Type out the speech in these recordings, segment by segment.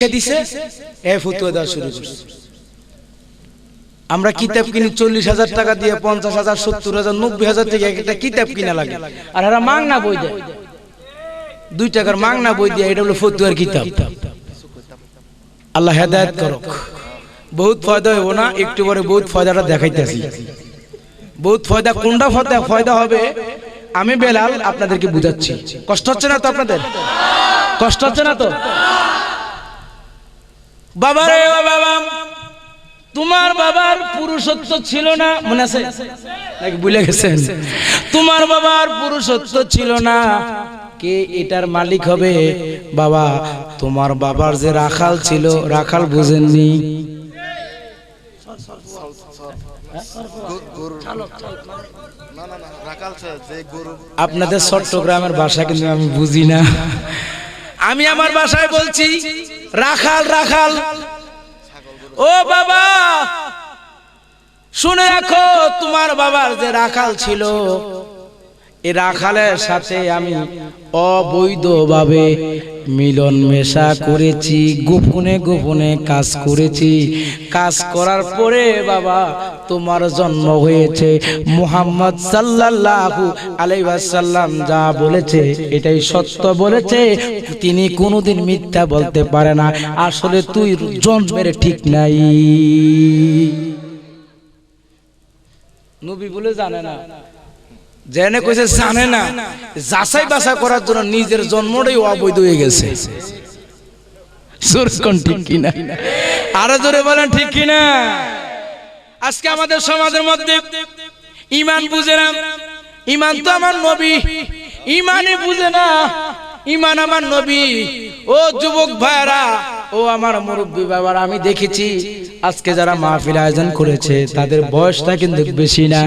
দিছে এ ফতুয়া দেওয়া শুরু করছে। আমরা কিতাব কিনি 40,000 টাকা দিয়ে, 50,000, 70,000, 90,000 থেকে একটা কিতাব কিনা লাগে, আর এরা মাংনা বই দেয় 2 টাকার মাংনা বই দিয়ে। এটা হলো ফতুয়ার কিতাব। আল্লাহ হেদায়েত করুক। বহুত ফায়দা হইব না, একটু পরে বহুত ফায়দাটা দেখাইতেছি। বহুত ফায়দা, কোনটা ফায়দা হবে আমি বেলাল আপনাদেরকে বুঝাচ্ছি। কষ্ট হচ্ছে না তো আপনাদের? কষ্ট হচ্ছে না তো? বাবা রে বাবা, তোমার বাবার পুরুষত্ব ছিল না, মনে আছে নাকি ভুলে গেছেন? তোমার বাবার পুরুষত্ব ছিল না, কে এটার মালিক হবে? বাবা, তোমার বাবার যে রাখাল ছিল, রাখাল বুঝেননি? আপনাদের চট্টগ্রামের ভাষা কিন্তু আমি বুঝি না। আমি আমার ভাষায় বলছি রাখাল। রাখাল ও বাবা, শুনে রাখো, তোমার বাবার যে রাখাল ছিল, এই রাখালের সাথে আমি অবৈধভাবে মিলন মেশা করেছি, গোপনে গোপনে কাজ করেছি। কাজ করার পরে বাবা তোমার জন্ম হয়েছে। মুহাম্মদ সাল্লাল্লাহু আলাইহি ওয়াসাল্লাম যা বলেছে এটাই সত্য বলেছে, তিনি কোনোদিন মিথ্যা বলতে পারে না। আসলে তুই জন্মের ঠিক নাই। নবী বলে জানে না, জেনে কইছে জানে না, যাচাই বাছাই করার জন্য নিজের জন্মটাই অবৈধ হয়ে গেছে। ঠিক কিনা? আরো জোরে বলেন ঠিক কিনা? আজকে আমাদের সমাজের মধ্যে ঈমান বুঝে না। ঈমান তো আমার নবী, ঈমানই বুঝে না। ঈমান আমার নবী। ও যুবক ভাইরা, ও আমার মুরব্বী বাবারা, আমি দেখেছি আজকে যারা মাহফিল আয়োজন করেছে তাদের বয়সটা কিন্তু বেশি না,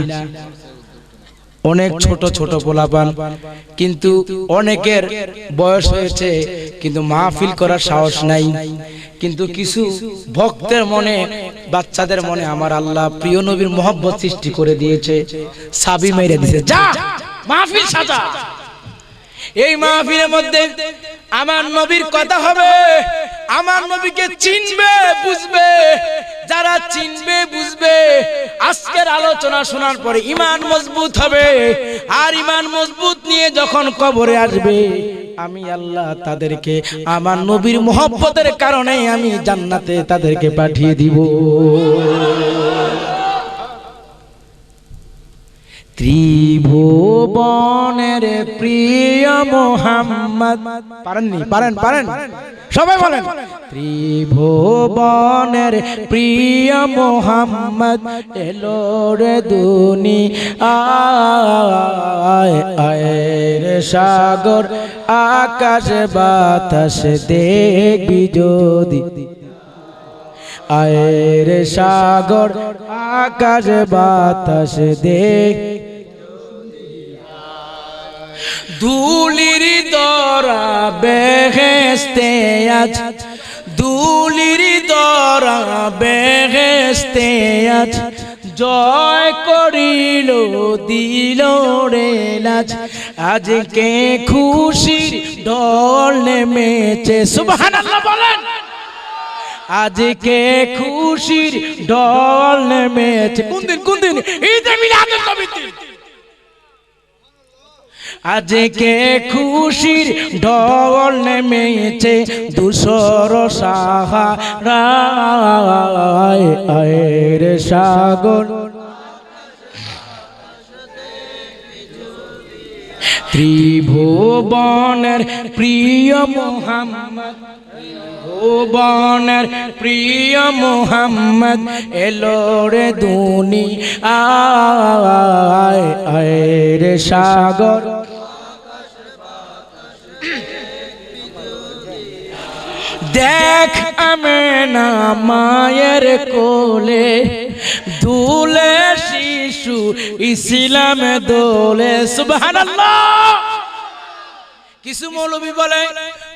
অনেক ছোট ছোট পোলাপান, কিন্তু অনেকের বয়স হয়েছে কিন্তু মাহফিল করার সাহস নাই। কিন্তু কিছু ভক্তের মনে, বাচ্চাদের মনে আমার আল্লাহ প্রিয় নবীর মহব্বত সৃষ্টি করে দিয়েছে, চাবি মেরে দিয়েছে, যা মাহফিল সাজা। এই মাহফিলের মধ্যে আমার নবীর কথা হবে, আমার নবীকে চিনবে বুঝবে। যারা চিনবে বুঝবে, আজকের আলোচনা শোনার পরে ঈমান মজবুত হবে। আর ঈমান মজবুত নিয়ে যখন কবরে আসবে, আমি আল্লাহ তাদেরকে আমার নবীর মহব্বতের কারণে আমি জান্নাতে তাদেরকে পাঠিয়ে দিব। ত্রিভুবনের প্রিয় মুহাম্মদ, পারেননি? পারেন সবাই বলেন। ত্রিভুবনের প্রিয় মুহাম্মদ এলো রে দুনিয়ায়, আয় রে সাগর আকাশ বাতাস দেখবি যদি, আয় রে সাগর আকাশ বাতাস দেখ। দুলির দরা বেহেশতে আজ, দুলির দরা বেহেশতে আজ, জয় করিল দিল রে লাজ। আজকে খুশির ঢল নেমেছে, সুবহানাল্লাহ বলেন। আজকে খুশির ঢল নেমেছে। কোন দিন? কোন দিন? ঈদে মিলাদুন নবীর দিন। আজকে খুশির ঢল নেমেছে ধূসর সাহারায়, আয় রে সাগর ত্রিভুবনের প্রিয় মুহাম্মদ, ভুবনের প্রিয় মুহাম্মদ এলো রে দুনিয়ায়, আয় রে সাগর। দেখ আমেনা মায়ের কোলে দুলে শিশু ইসলাম দোলে, সুবহানাল্লাহ। কিছু মৌলবী বলে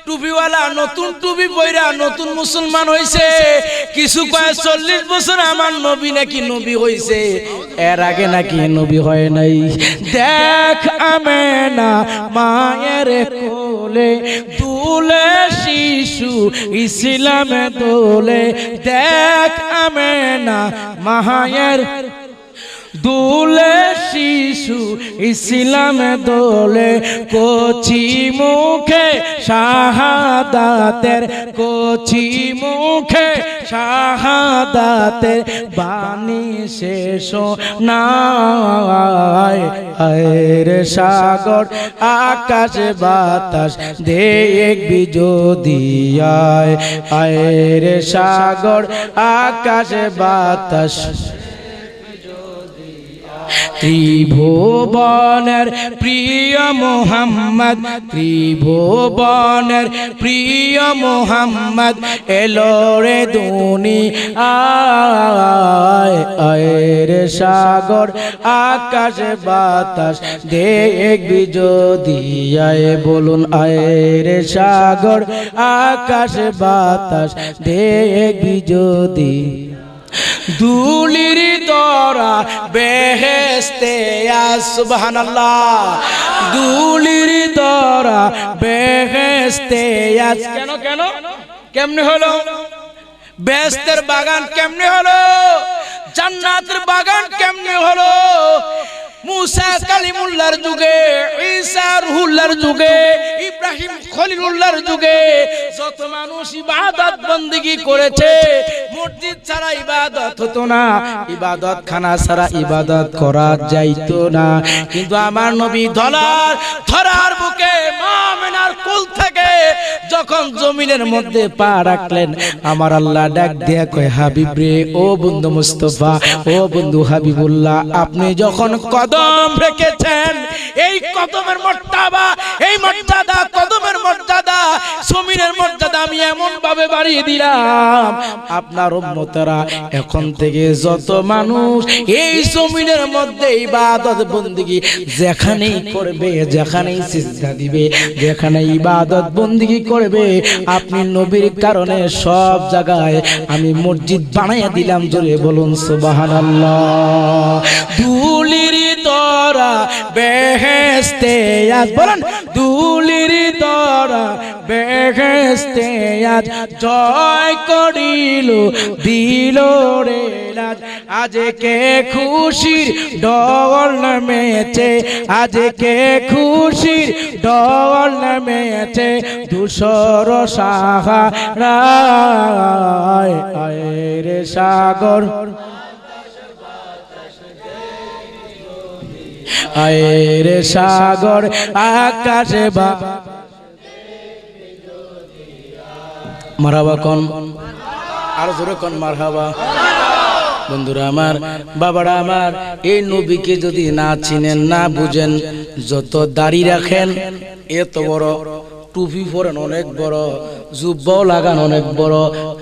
টুপিওয়ালা নতুন টুপি পয়রা নতুন মুসলমান হইছে, কিছু কয় 40 বছর আমার নবী নাকি নবী হইছে, এর আগে নাকি নবী হয় নাই। দেখ আমেনা মায়ের কোলে দোলে দোলে শিশু ইসলামে দোলে দেখ আমেনা মায়ের দোলে শিশু ইসলামে দোলে কচি মুখে শাহাদাতের কচি মুখে শাহাদাতের বাণী শেষ নাই আয়ের সাগর আকাশ বাতাস দেখবি যদি আয়ের সাগর আকাশ বাতাস ত্রিভুবনের প্রিয় মোহাম্মদ ত্রিভুবনের প্রিয় মোহাম্মদ এলো রে দুনিয়ায় আয়ের সাগর আকাশ বাতাস দেখবি যদি আয় বলুন আয়ের সাগর আকাশ বাতাস দেখবি যদি দুলির দরা বেহেশতে সুবহানাল্লাহ দুলির দরা বেহেশতে কেন কেন কেমনে হলো বেহেশতের বাগান কেমনে হলো জান্নাতের বাগান কেমনে হলো মুসা কালিমুল্লাহর যুগে ঈসা রুহুল্লাহর যুগে ইব্রাহিম খলিলুল্লাহর যুগে যত মানুষ ইবাদত বندگی করেছে মসজিদ ছাড়া ইবাদত হতো না ইবাদত খানা ছাড়া ইবাদত করা যাইতো না কিন্তু আমার নবী ধরার বুকে মা আমিনার কোল থেকে যখন জমিনের মধ্যে পা রাখলেন আমার আল্লাহ ডাক দিয়া কয় হাবিব রে ও বন্ধু মুস্তাফা ও বন্ধু হাবিবুল্লাহ আপনি যখন কদম রেখেছেন এই কদমের মর্যাদা এই মর্যাদা কদমের মর্যাদা জমিনের মর্যাদা আমি এমন ভাবে বাড়িয়ে দিলাম আপনার উম্মতেরা এখন থেকে যত মানুষ এই জমিনের মধ্যে ইবাদত বندگی যেখানেই করবে যেখানেই সিজদা দিবে যেখানে ইবাদত বندگی করবে আপনি নবীর কারণে সব জায়গায় আমি মসজিদ বানাইয়া দিলাম জোরে বলুন সুবহানাল্লাহ দুলির দরা বেহেশতে বলেন দুলির দরা বেহেশতে জয় করিল দিল রে আজকে খুশির ঢল নেমেছে আজকে খুশির ঢল নেমেছে ধূসর সাহারায় আয়ের সাগর আয়ের সাগর আকাশে বা মারহাবা কোন আর জোরে কোন মারহাবা বন্ধুরা আমার বাবারা আমার এই নবীকে যদি না চিনেন না বুঝেন যত দাড়ি রাখেন এত বড় টুপি পরেন অনেক বড় জুব্বাও লাগান অনেক বড়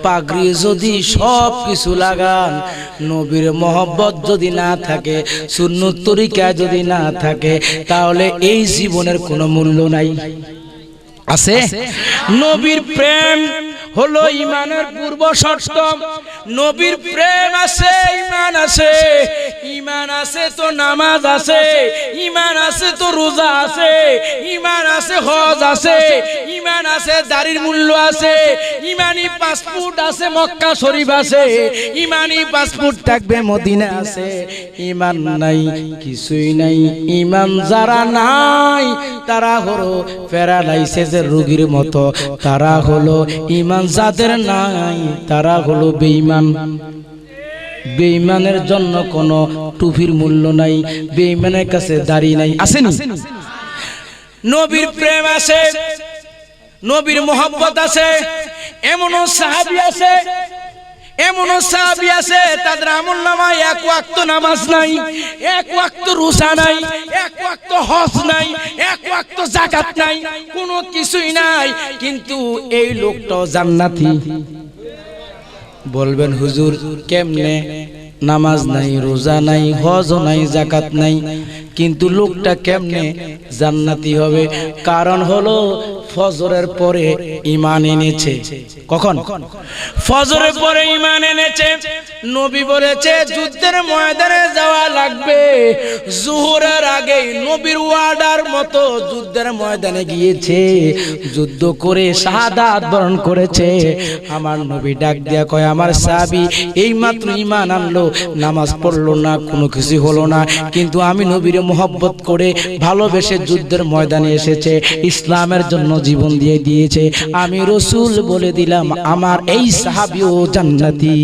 পাগড়ি যদি সব কিছু লাগান নবীর মহব্বত যদি না থাকে সুন্নত তরিকা যদি না থাকে তাহলে এই জীবনের কোনো মূল্য নাই আছে নবীর প্রেম হলো ঈমানের পূর্ব শর্ত নবীর প্রেম আছে ঈমান আছে ঈমান আছে তো নামাজ আছে ঈমান আছে তো রোজা আছে ঈমান আছে হজ আছে ঈমান আছে দাড়ির মূল্য আছে ঈমানি পাসপোর্ট আছে মক্কা শরীফ আছে ঈমানি পাসপোর্ট থাকবে মদিনা আছে ঈমান নাই কিছুই নাই ঈমান যারা নাই তারা হলো প্যারালাইসিসের রোগীর মতো তারা হলো ঈমান যাদের নাই তারা হলো বেঈমান বেঈমানের জন্য কোনো টুপির মূল্য নাই বেঈমানের কাছে দাড়ি নাই আসেনি নবীর প্রেম আছে নবীর মহব্বত আছে এমনও সাহাবী আছে এমনও সাহাবী আছে তাদের আমলনামায় এক ওয়াক্ত নামাজ নাই এক ওয়াক্ত রোজা নাই এক ওয়াক্ত হজ নাই এক ওয়াক্ত যাকাত নাই কোনো কিছুই নাই কিন্তু এই লোকটাও জান্নাতি বলবেন হুজুর কেমনে নামাজ নাই রোজা নাই হজ নাই যাকাত নাই কিন্তু লোকটা কেমনে জান্নাতি হবে কারণ হলো ফজরের পরে ঈমান এনেছে। কখন? ফজরের পরে ঈমান এনেছে। নবী বলেছে যুদ্ধের ময়দানে যাওয়া লাগবে, জোহরের আগে নবীর ওয়ার্ডার মতো যুদ্ধের ময়দানে গিয়েছে, যুদ্ধ করে শাহাদাত বরণ করেছে। আমার নবী ডাক দিয়া কয়, আমার সাহাবী এইমাত্র ঈমান আনলো, নামাজ পড়লো না, কোনো কিছু হলো না, কিন্তু আমি নবীরে মোহব্বত করে ভালোবেসে যুদ্ধের ময়দানে এসেছে, ইসলামের জন্য জীবন দিয়ে দিয়েছে। আমি রাসূল বলে দিলাম আমার এই সাহাবীও জান্নাতি।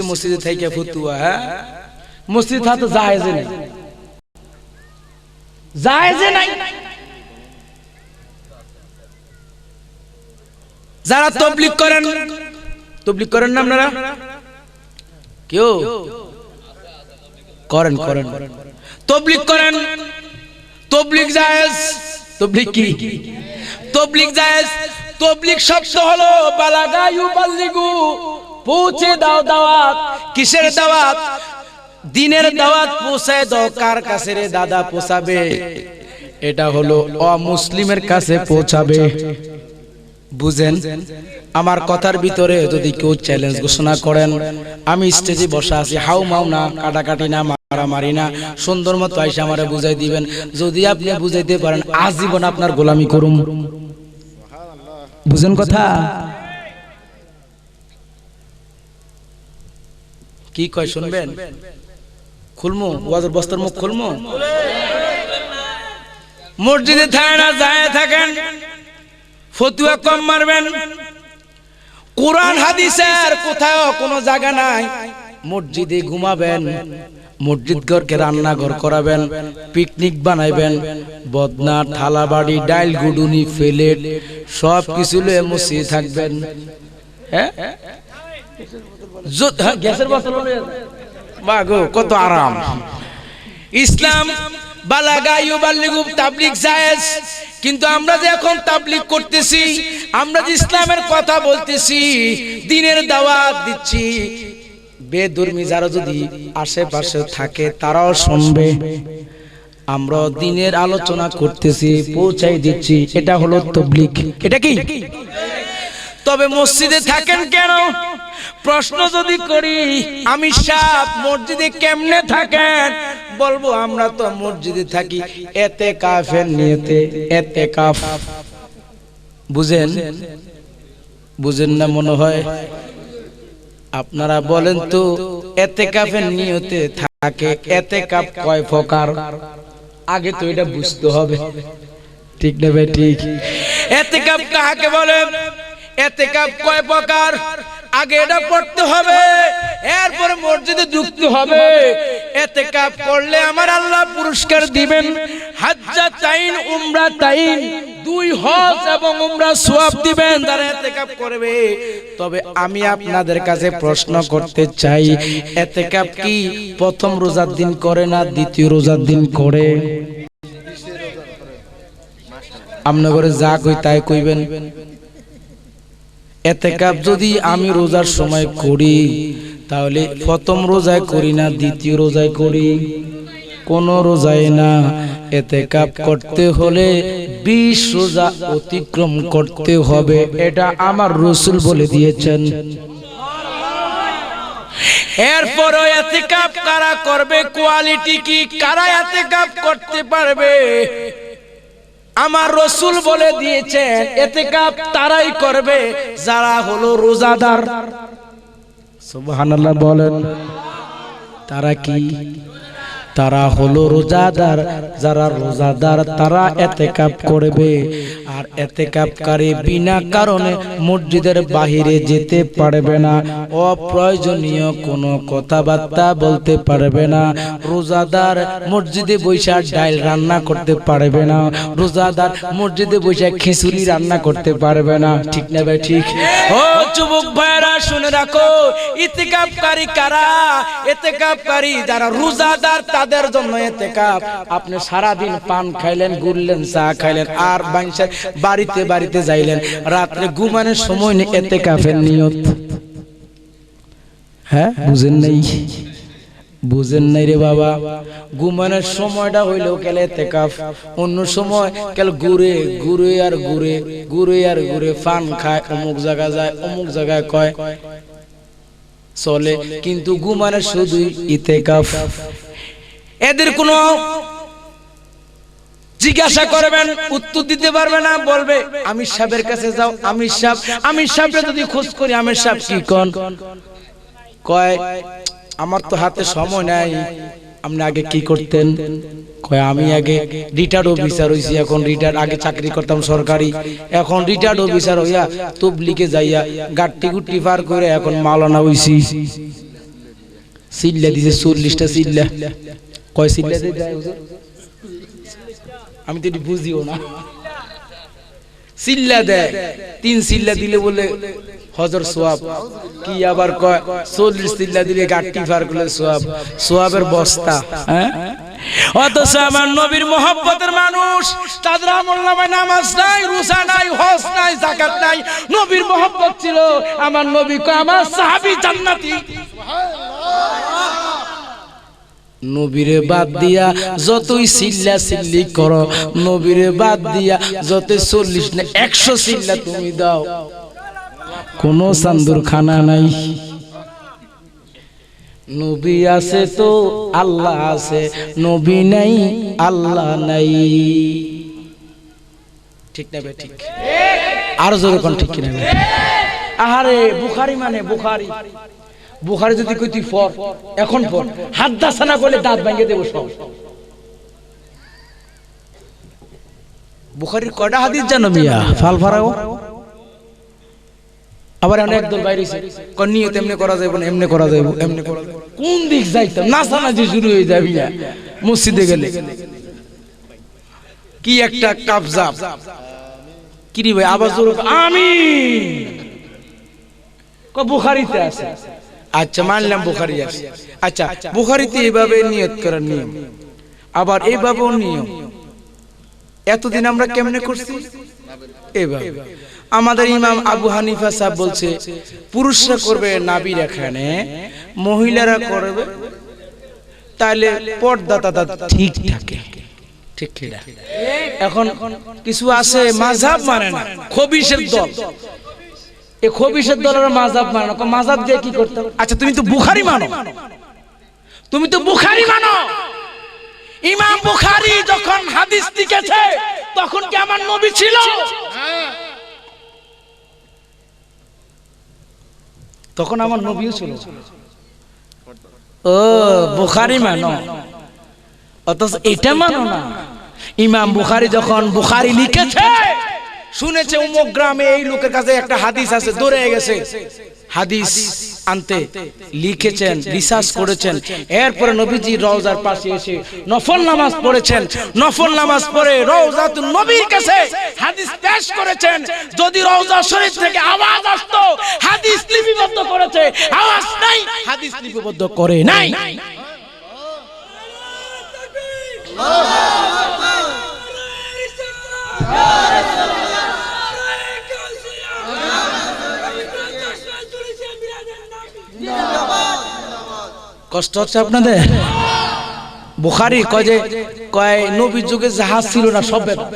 মসজিদে থেকে ফতুয়া, হ্যাঁ মসজিদ তো জায়েজে নাই, জায়েজে নাই। যারা তাবলীগ করেন না আপনারা, কেউ করেন তাবলীগ করেন, তাবলীগ জায়েজ। তাবলীগ কি? তাবলীগ জায়েজ। তাবলীগ শব্দ হলো বালাগা ইউবাল্লিগু, পৌঁছে দাও দাওয়াত। কিসের দাওয়াত? দিনের দাওয়াত পৌঁছায় দাও। কার কাছে রে দাদা পৌঁছাবে? এটা হলো অমুসলিমের কাছে পৌঁছাবে। বুঝেন? আমার কথার ভিতরে যদি কেউ চ্যালেঞ্জ ঘোষণা করেন, আমি স্টেজে বসা আছি, হাউ মাউ না, কাটাকাটি না, মারামারি না, সুন্দর মতো আইসা আমারে বুঝাই দিবেন। যদি আপনি বুঝাইতে পারেন, আজীবন আপনার গোলামি করুম। বুঝেন কথা? কি কয় শুনবেন? খুলমু ওয়াজের বস্তার মুখ খুলমু। মসজিদে থানা যায় থাকেন, ফতুয়া কম মারবেন। কোরআন হাদিসের কোথাও কোনো জায়গা নাই। মসজিদে ঘুমাবেন, মসজিদ ঘরকে রান্নাঘর করাবেন, পিকনিক বানাইবেন, বদনা থালা বাড়ি ডাইল গুডুনি প্লেট সব কিছু লয়ে মসজিদে থাকবেন। হ্যাঁ গ্যাসের বোতল বাগো, কত আরাম। ইসলাম বালাগা ইউবাল্লিগু, তাবলীগ জায়েজ। কিন্তু আমরা যে এখন তাবলীগ করতেছি, আমরা যে ইসলামের কথা বলতেছি, দ্বীনের দাওয়াত দিচ্ছি, বেধর্মী যারা যদি আশেপাশে থাকে তারাও শুনবে। আমরা দ্বীনের আলোচনা করতেছি, পৌঁছাই দিচ্ছি, এটা হলো তাবলীগ। এটা কি? তবে মসজিদে থাকেন কেন? প্রশ্ন যদি করি, আমি সাপ মসজিদে কেমনে থাকেন? বলবো আমরা তো মসজিদে থাকি ইতিকাফের নিয়তে। ইতিকাফ বুঝেন না মনে হয়? আপনারা বলেন তো, ইতিকাফের নিয়তে থাকে। ইতিকাফ কয় প্রকার? আগে তো এটা বুঝতে হবে, ঠিক না ভাই? ঠিক। ইতিকাফ কাকে বলে? ইতিকাফ কয় প্রকার? আগে এটা পড়তে হবে, এরপর মসজিদে ঢুকতে হবে। ইতিকাফ করলে আমার আল্লাহ পুরস্কার দিবেন, হাজ্জাতাইন উমরাতাইন, 2 হজ এবং উমরা সওয়াব দিবেন যারা ইতিকাফ করবে। তবে আমি আপনাদের কাছে প্রশ্ন করতে চাই, ইতিকাফ কি প্রথম রোজার দিন করে না দ্বিতীয় রোজার দিন করে? আপনার ঘরে যা কই তাই কইবেন। ইতিকাফ যদি আমি রোজার সময় করি, তাহলে প্রথম রোজায় করি না দ্বিতীয় রোজায় করি? কোন রোজায় না। ইতিকাফ করতে হলে 20 রোজা অতিক্রম করতে হবে, এটা আমার রাসূল বলে দিয়েছেন। এরপরও ইতিকাফ কারা করবে? কোয়ালিটি কি? কারা ইতিকাফ করতে পারবে? আমার রাসূল বলে দিয়েছেন ইতিকাফ তারাই করবে যারা হলো রোজাদার। সুবহানাল্লাহ বলেন। তারা কি? তারা হলো রোজাদার। যারা রোজাদার তারা ইতিকাফ করবে। আর ইতিকাফকারী বিনা কারণে মসজিদের বাহিরে যেতে পারবে না, অপ্রয়োজনীয় কোনো কথাবার্তা বলতে পারবে না। রোজাদার মসজিদে বৈশা ডাল রান্না করতে পারবে না, রোজাদার মসজিদে বৈশা খিচুড়ি রান্না করতে পারবে না, ঠিক না ভাই? ঠিক। ও যুবক ভাইরা শুনে রাখো, ইতিকাফকারী কারা? ইতিকাফকারী যারা রোজাদার তাদের জন্য ইতিকাফ। আপনি সারা দিন পান খাইলেন, ঘুরলেন, চা খাইলেন, আর বাড়িতে বাড়িতে যাইলেন, রাত্রে ঘুমানোর সময় নেই, ইতিকাফের নিয়ত। হ্যাঁ বুঝেন নাই? বুঝেন নাই রে বাবা, ঘুমানোর সময়টা হইলেও কেলে এতেকাফ, অন্য সময় কেল ঘুরে ঘুরে আর ঘুরে ঘুরে আর ঘুরে ফান খায়, অমুক জায়গা যায় অমুক জায়গায় কয় চলে, কিন্তু ঘুমানোর শুধুই ইতেকাফ। এদের কোনো জিজ্ঞাসা করবেন উত্তর দিতে পারবে না, বলবে আমির সাহেবের কাছে যাও, আমির সাহেব যদি খোঁজ করি, আমির সাহেব কি কোন কয় আমার তো হাতে সময় নাই। আপনি আগে কি করতেন? কয় আমি আগে রিটায়ার্ড অফিসার হইছি, এখন রিটায়ার্ড, আগে চাকরি করতাম সরকারি, এখন রিটায়ার্ড অফিসার হইয়া তবলিগে যাইয়া গাট্টি গুট্টি পার করে এখন মাওলানা হইছি। সিল্লা দিছে 40টা সিল্লা। কয় সিল্লা দিতে আমি তো এটি বুঝিও না। সিল্লা দেয় 3 সিল্লা দিলে বলে হজর সোয়াব, কি আবার কয় 40 সিল্লা দিলে গাট্টি পার করলে সোয়াব, সোয়াবের বস্তা। অথচ আমার নবীর মহব্বতের মানুষ, তাদের আমলনামায় নামাজ নাই, রোজা নাই, হজ নাই, যাকাত নাই, নবীর মহব্বত ছিল। আমার নবী কয় আমার সাহাবী জান্নাতি। নবীরে বাদ দিয়া যতই সিল্লা সিল্লি করো, নবীরে বাদ দিয়া যত 40 না 100 সিল্লা তুমি দাও, কোন চান্দুর খানা নাই। নবী আছে তো আল্লাহ আছে, নবী নাই আল্লাহ নাই। ঠিক না বে? ঠিক। আর জোরে কোন ঠিক কিনা? আহারে বুখারী মানে বুখারী, বুখারী যদি কই তুই পড়, এখন পড়, হাদাসানা বলে দাঁত ভাঙিয়ে দেব সব। বুখারীর কয়টা হাদিস জানো মিয়া? ফাল ফারাও। আবার অনেক দল বাইরে হইছে, কোন নিয়ত এমনি করা যাবে না, এমনি করা যাবে, এমনি করা যাবে। কোন দিক যাইতাম? নাচানাচি শুরু হয়ে যাবে না মসজিদে গেলে। কি একটা কাবজাব, কি রে ভাই আওয়াজ জোরে আমিন। বুখারীতে আছে, আচ্ছা মানলাম বুখারী আছে, আচ্ছা বুখারীতে এইভাবে নিয়ত করার নিয়ম, আবার এইভাবেও নিয়ম। এতদিন আমরা কেমনে করছি? এইভাবে। আমাদের ইমাম আবু হানিফা সাহেব বলছে পুরুষরা করবে নাভির এখানে, মহিলারা করবে, তাহলে পর্দা ঠিক থাকে। ঠিক কি না? এখন কিছু আছে মাযহাব মানে না, খবিশের দল, এই খবিশের দলের মাযহাব মানে না। মাযহাব দিয়ে কি করতে? আচ্ছা তুমি তো বুখারী মানো, তুমি তো বুখারী মানো। ইমাম বুখারী যখন হাদিস লিখেছে তখন কি আমার নবী ছিল? তখন আমার নবীও ছিল। ও বুখারী মানো, অথচ এটা মানো না। ইমাম বুখারী যখন বুখারী লিখেছে, শুনেছে অমুক গ্রামে এই লোকের কাছে একটা হাদিস আছে, দৌড়ে গেছে হাদিস আনতে, লিখেছেন, রিসার্চ করেছেন। এরপরে নবীজি রওজার পাশে এসে নফল নামাজ পড়েছেন, নফল নামাজ পড়ে রওজাতুন নবীর কাছে হাদিস পেশ করেছেন। যদি রওজা শরীফ থেকে আওয়াজ আসতো, হাদিস লিপিবদ্ধ করেছে, আওয়াজ নাই, হাদিস লিপিবদ্ধ করে নাই। কষ্ট হচ্ছে আপনাদের? বুখারী কয় নবীর যুগে জাহাজ ছিল না, সব বেদাত।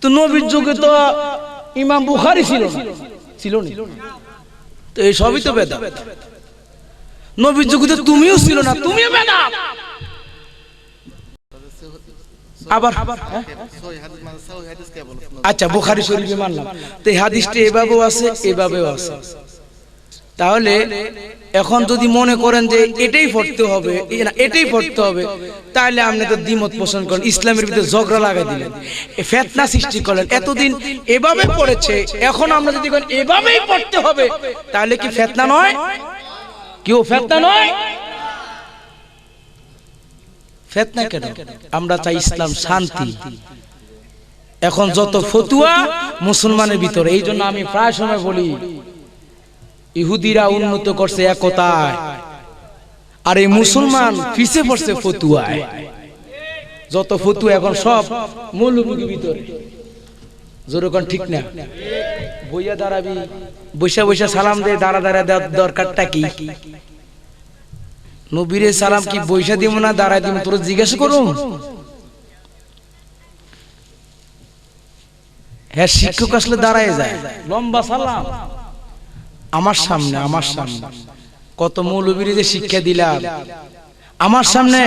তো নবীর যুগে তো ইমাম বুখারী ছিল না, তো এই সবই তো বেদাত। নবীর যুগে তো তুমিও ছিল না, তুমিও বেদাত। আবার আচ্ছা বুখারী শরীফে মানলাম, তো এই হাদিসটা এভাবেও আছে, এভাবেও আছে। তাহলে এখন যদি মনে করেন যে এটাই পড়তে হবে, এটাই পড়তে হবে, তাহলে আপনি তো দ্বিমত পোষণ করেন, ইসলামের ভিতরে ঝগড়া লাগাই দিলেন, ফিতনা সৃষ্টি করলেন। এতদিন এভাবে পড়েছে, এখন আমরা যদি এভাবেই পড়তে হবে, তাহলে কি ফিতনা নয়? কেউ ফিতনা নয়? ফিতনা কেন? আমরা চাই ইসলাম শান্তি। এখন যত ফতুয়া মুসলমানের ভিতরে, এই জন্য আমি প্রায় সময় বলি ইহুদিরা উন্নত করছে একতায়, আর এই মুসলমান পিছে পড়ছে ফতুয়ায়। যত ফতুয়া এখন সব মৌলবীর ভিতরে। যেরকম ঠিক না? বইয়া দাঁড়াবি, বৈশা বৈশা সালাম দে, দাঁড়া দাঁড়া দেওয়ার দরকারটা কি? নবীরে সালাম কি বৈশা দিব না দাঁড়ায় দিব তোর জিজ্ঞাসা করুম? হ্যাঁ, শিক্ষক আসলে দাঁড়ায় যায়, লম্বা সালাম আমার সামনে। কত মৌলবীরে যে শিক্ষা দিলাম, আমার সামনে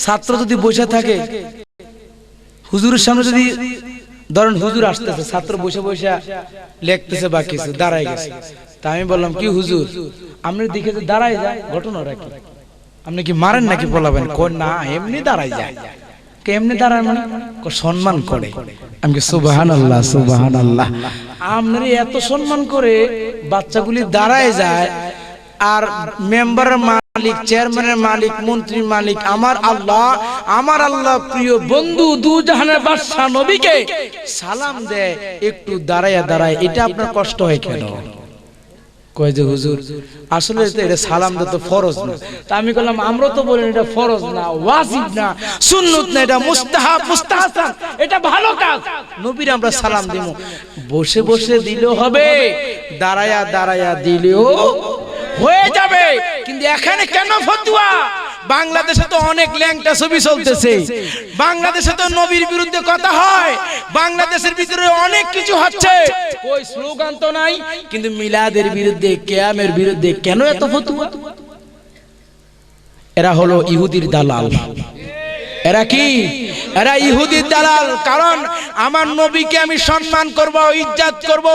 ছাত্র যদি বসে থাকে, হুজুরের সামনে যদি ধরেন হুজুর আসতেছে, ছাত্র বসে বসে লেখতেছে বা কিছু, দাঁড়ায় গেছে। তা আমি বললাম কি হুজুর আপনি দেখে যে দাঁড়ায় যায়, ঘটনা রাখি, আপনি কি মারেন নাকি বলাবেন? না, এমনি দাঁড়ায় যায়। কেমনি দাঁড়ায় মানে? সম্মান করে। আমি সুবহানাল্লাহ সুবহানাল্লাহ। আপনারা এত সম্মান করে বাচ্চাগুলি দাঁড়ায় যায়, আর মেম্বারের মালিক, চেয়ারম্যানের মালিক, মন্ত্রীর মালিক আমার আল্লাহ প্রিয় বন্ধু দু জাহানের বাদশা নবীকে সালাম দেয়, একটু দাঁড়ায় দাঁড়ায়, এটা আপনার কষ্ট হয় কেন? কয় যে হুজুর আসলে এটা সালাম দেওয়া তো ফরজ না। তা আমি বললাম আমরা তো বলেন এটা ফরজ না, ওয়াজিব না, সুন্নত না, এটা মুস্তাহাব, মুস্তাহসান, এটা ভালো কাজ। নবীর আমরা সালাম দিব, বসে বসে দিলেও হবে, দাঁড়ায়া দাঁড়ায়া দিলেও হয়ে যাবে। কিন্তু এখানে কেন ফতোয়া? বাংলাদেশে তো অনেক ল্যাংটা ছবি চলতেছে, বাংলাদেশে তো নবীর বিরুদ্ধে কথা হয়, বাংলাদেশের ভিতরে অনেক কিছু হচ্ছে, কই স্লোগান তো নাই, কিন্তু মিলাদের বিরুদ্ধে, কিয়ামের বিরুদ্ধে কেন এত ফতোয়া? এরা হলো ইহুদির দালাল। এরা কি? এরা ইহুদির দালাল। কারণ আমার নবীকে আমি সম্মান করব, ইজ্জত করব,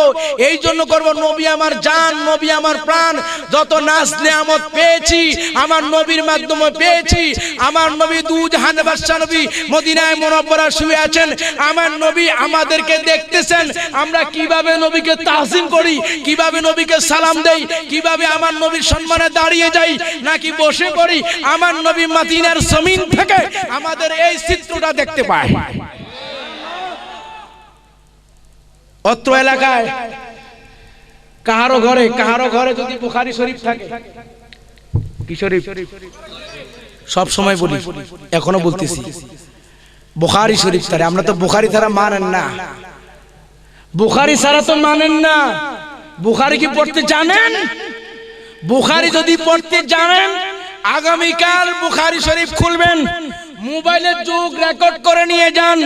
এই জন্য করব, নবী আমার জান, নবী আমার প্রাণ। যত নাজ নেয়ামত পেয়েছি আমার নবীর মাধ্যমে পেয়েছি। আমার নবী দু জাহানের বাদশা নবী মদিনায় মুনাওয়ারা শুয়ে আছেন, আমার নবী আমাদেরকে দেখতেছেন আমরা কিভাবে নবীকে তাজিম করি, কিভাবে নবীকে সালাম দেই, কিভাবে আমার নবীর সম্মানে দাঁড়িয়ে যাই নাকি বসে পড়ি। আমার নবী মদিনার জমিন থেকে আমাদের এই চিত্রটা দেখতে পায়। অত্র এলাকায় কাহারো ঘরে যদি বুখারী শরীফ থাকে, কি শরীফ সব সময় বলি, এখনো বলতেছি, বুখারী শরীফ ছাড়া, আমরা তো বুখারী ছাড়া মানেন না, বুখারী ছাড়া তো মানেন না। বুখারী কি পড়তে জানেন? বুখারী যদি পড়তে জানেন, আগামীকাল বুখারী শরীফ খুলবেন, মোবাইলের যুগ, রেকর্ড করে নিয়ে যান।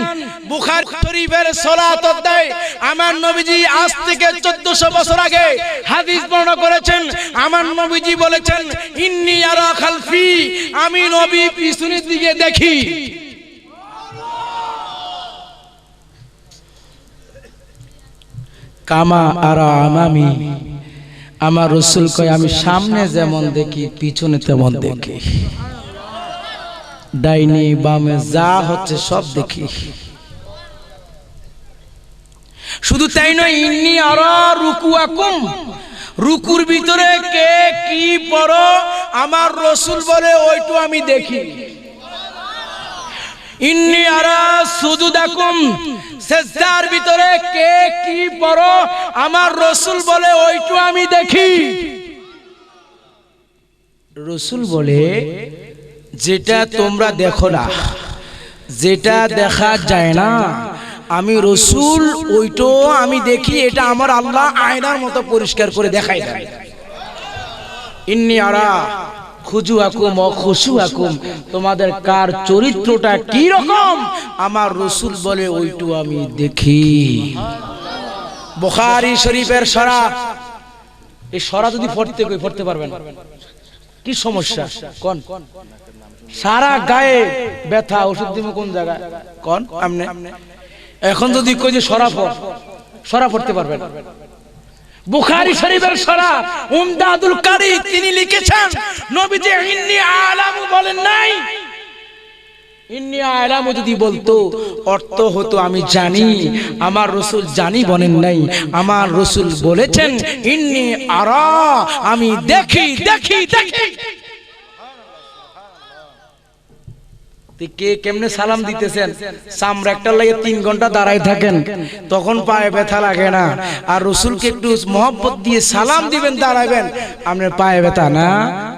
বুখারী শরীফের সালাত অধ্যায় আমার নবীজি আজ থেকে 1400 বছর আগে হাদিস বর্ণনা করেছেন। আমার নবীজি বলেছেন, ইন্নী আরা খালফি, আমি নবী পিছনের দিকে দেখি। কামা আরা আমামি, আমার রাসূল কয় আমি সামনে যেমন দেখি পিছনে তেমন দেখি, ডাইনি বামে যা হচ্ছে সব দেখি। শুধু তাই নয়, ইন্নী আরা রুকুআকুম, রুকুর ভিতরে কে কি পড়ো আমার রাসূল বলে ওইটু আমি দেখি। ইন্নী আরা সুজুদাকুম, সিজদার ভিতরে কে কি পড়ো আমার রাসূল বলে ওইটু আমি দেখি। রাসূল বলে যেটা তোমরা দেখো না, যেটা দেখা যায় না, আমি রাসূল ওইটাও আমি দেখি, এটা আমার আল্লাহ আয়নার মতো পরিষ্কার করে দেখাই দেয়। ইন্নী আরা খুজুআকুম ওয়া খুশুআকুম, তোমাদের কার চরিত্রটা কি রকম আমার রাসূল বলে ওইটু আমি দেখি। বুখারী শরীফের সরা, এই সরা যদি পড়তে পারবেন, কি সমস্যা কোন? সারা গায়ে ব্যথা, ওষুধ দিব কোন জায়গায় কোন? আমনে এখন যদি কই যে সরা পড়তে পারবেন, বুখারী শরীফের সরা উমদাদুল কারি তিনি লিখেছেন, নবীজি ইন্নী আলামু বলেন নাই। ইন্নী আলামু যদি বলতো অর্থ হতো আমি জানি, আমার রাসূল জানি বলেন নাই, আমার রাসূল বলেছেন ইন্নী আরা, আমি দেখি দেখি দেখি। কে কেমনে সালাম দিতেছেন? সামরা একটা লাগে 3 ঘন্টা দাঁড়ায় থাকেন, তখন পায়ে ব্যথা লাগে না। আর রাসূলকে একটু মহব্বত দিয়ে সালাম দিবেন, দাঁড়াবেন, আপনার পায়ে ব্যথা না,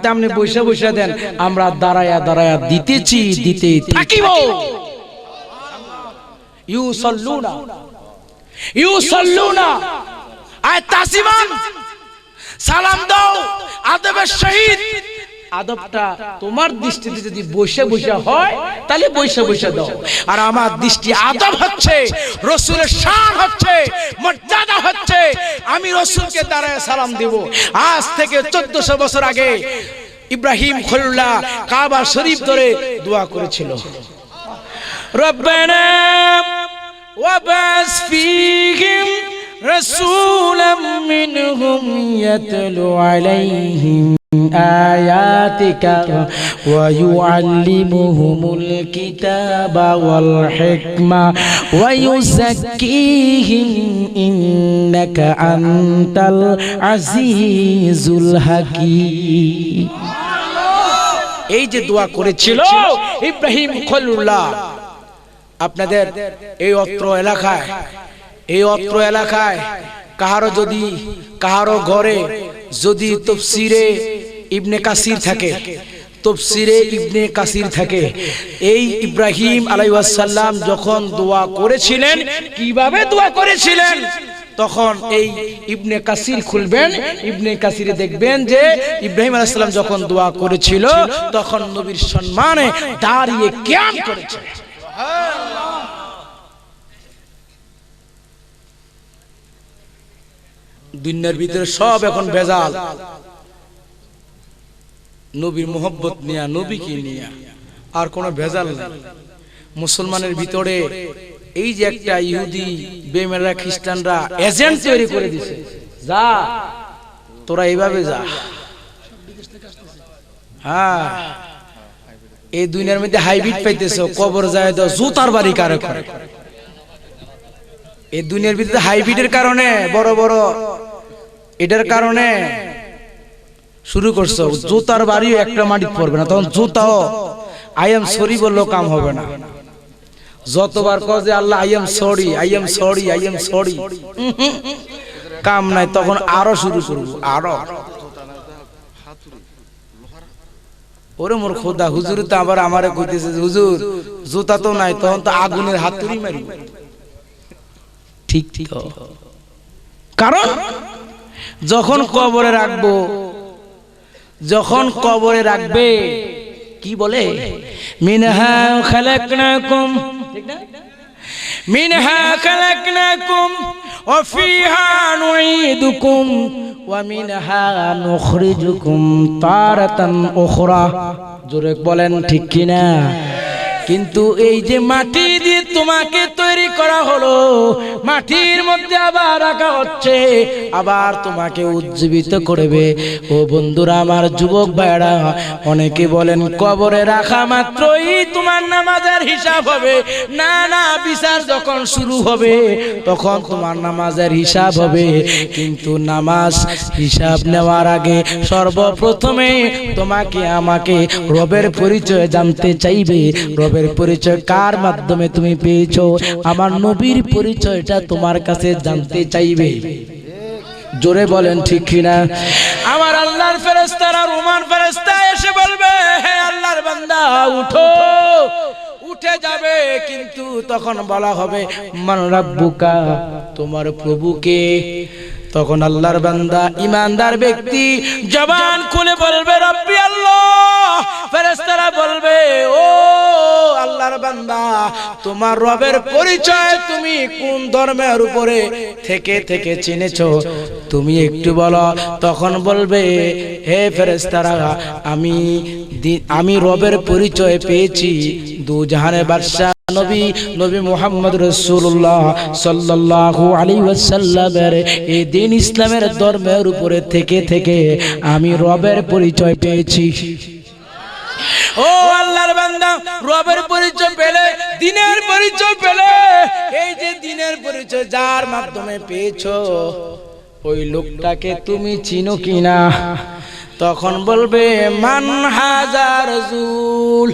তা আপনি বসে বসে দেন, আমরা দাঁড়ায়া দাঁড়ায়া দিতেছি, দিতে থাকিব। ইউসাল্লুনা আয় তাসিমান, সালাম দাও আদবের সহিত, আদবটা তোমার দৃষ্টিতে যদি বৈশা বৈশা হয় তাহলে বৈশা বৈশা দাও। আর আমার দৃষ্টি আদব হচ্ছে, রাসূলের শান হচ্ছে, মর্যাদা হচ্ছে, আমি রাসূলকে দাঁড়ায় সালাম দেব। আজ থেকে 1400 বছর আগে ইব্রাহিম খলিলুল্লাহ কাবা শরীফ ধরে দোয়া করেছিল, রব্বানা ওয়াবাস ফীহিম রাসূলাম মিনহুম ইয়াতলু আলাইহিম আয়াতিকা ওয়া ইউআল্লিমুহুমুল কিতাবা ওয়াল হিকমা ওয়া ইউযাক্কিহিম ইন্নাকা আনতাল আজিজুল হাকীম। এই যে দোয়া করেছিল ইব্রাহিম খলিলুল্লাহ, আপনাদের এই অত্র এলাকায় কাহারো ঘরে যদি তাফসীরে ইবনে কাসির থাকে, এই ইব্রাহিম আলাইহিস সালাম যখন দোয়া করেছিলেন, কিভাবে দোয়া করেছিলেন, তখন এই ইবনে কাসির খুলবেন, ইবনে কাসিরে দেখবেন যে ইব্রাহিম আলাইহিস সালাম যখন দোয়া করেছিল তখন নবীর সম্মানে দাঁড়িয়ে কিয়াম করেছে। দুনিয়ার ভিতরে সব এখন ভেজাল, নবীর মোহব্বত নিয়া, নবীকে নিয়া, আর কোনো ভেজাল নেই। মুসলমানের ভিতরে এই যে একটা ইহুদি বেমেরা খ্রিস্টানরা এজেন্ট তৈরি করে দিছে, যা তোরা এইভাবে যা। হ্যাঁ, এই দুনিয়ার মধ্যে হাইব্রিড পাইতেছো, কবর যায় দাও, জুতার বাড়ি কারে করে। এই দুনিয়ার ভিতরে হাইব্রিডের কারণে বড় বড় এটার কারণে শুরু করছো, জুতার বাড়িও একটা মাটি পড়বে না, তখন জুতাও আই এম সরি বললেও কাম হবে না। যতবার কয় যে আল্লাহ আই এম সরি কাম নাই, তখন আরো শুরু করবো, আরো ওরে মোর খোদা, হুজুর তো আবার আমারে কইতেছে হুজুর জুতা তো নাই, তখন তো আগুনের হাতুড়ি মারি। ঠিক ঠিক, কারণ যখন কবরে রাখবে কি বলে, মিনহা খালাকনাকুম, ঠিক না, মিনহা খালাকনাকুম ওয়া ফিহা নুঈদুকুম ওয়া মিনহা নুখরিজুকুম তারাতান উখরা। জোরে বলেন ঠিক কিনা? কিন্তু এই যে মাটি দিয়ে তোমাকে তৈরি করা হলো, মাটির মধ্যে আবার রাখা হচ্ছে, আবার তোমাকে উজ্জীবিত করবে। ও বন্ধুরা আমার, যুবক ভাইরা, অনেকে বলেন কবরে রাখা মাত্রই তোমার নামাজের হিসাব হবে। না না, বিচার যখন শুরু হবে তখন তোমার নামাজের হিসাব হবে। কিন্তু নামাজ হিসাব নেওয়ার আগে সর্বপ্রথমে তোমাকে আমাকে রবের পরিচয় জানতে চাইবে। রবের পরিচয় কার মাধ্যমে তুমি পেয়েছো? আমার নবীর পরিচয়টা তোমার কাছে জানতে চাইবে। জোরে বলেন ঠিক কিনা? আমার আল্লাহর ফেরেশতারা, রোমান ফেরেশতা এসে বলবে, হে আল্লাহর বান্দা উঠো, উঠে যাবে। কিন্তু তখন বলা হবে মান রাব্বুকা, তোমার প্রভুকে। তখন আল্লাহর বান্দা, ইমানদার ব্যক্তি জবান খুলে বলবে রব্বি আল্লাহ। ফেরেশতারা বলবে, ও আল্লাহর বান্দা, তোমার রবের পরিচয় তুমি কোন ধর্মের উপরে থেকে চিনেছো, তুমি একটু বলো। তখন বলবে, হে ফেরেশতারা, আমি রবের পরিচয় পেয়েছি দু জাহানের বাদশা নবী মুহাম্মদ রাসূলুল্লাহ সাল্লাল্লাহু আলাইহি ওয়াসাল্লামের এই দিন ইসলামের ধর্মের উপরে থেকে আমি রবের পরিচয় পেয়েছি। ও আল্লাহর বান্দা, রবের পরিচয় পেলে, দ্বীনের পরিচয় পেলে, এই যে দ্বীনের পরিচয় যার মাধ্যমে পেয়েছো, ওই লোকটাকে তুমি চিনো কিনা? তখন বলবে মান হাজা রাসূল,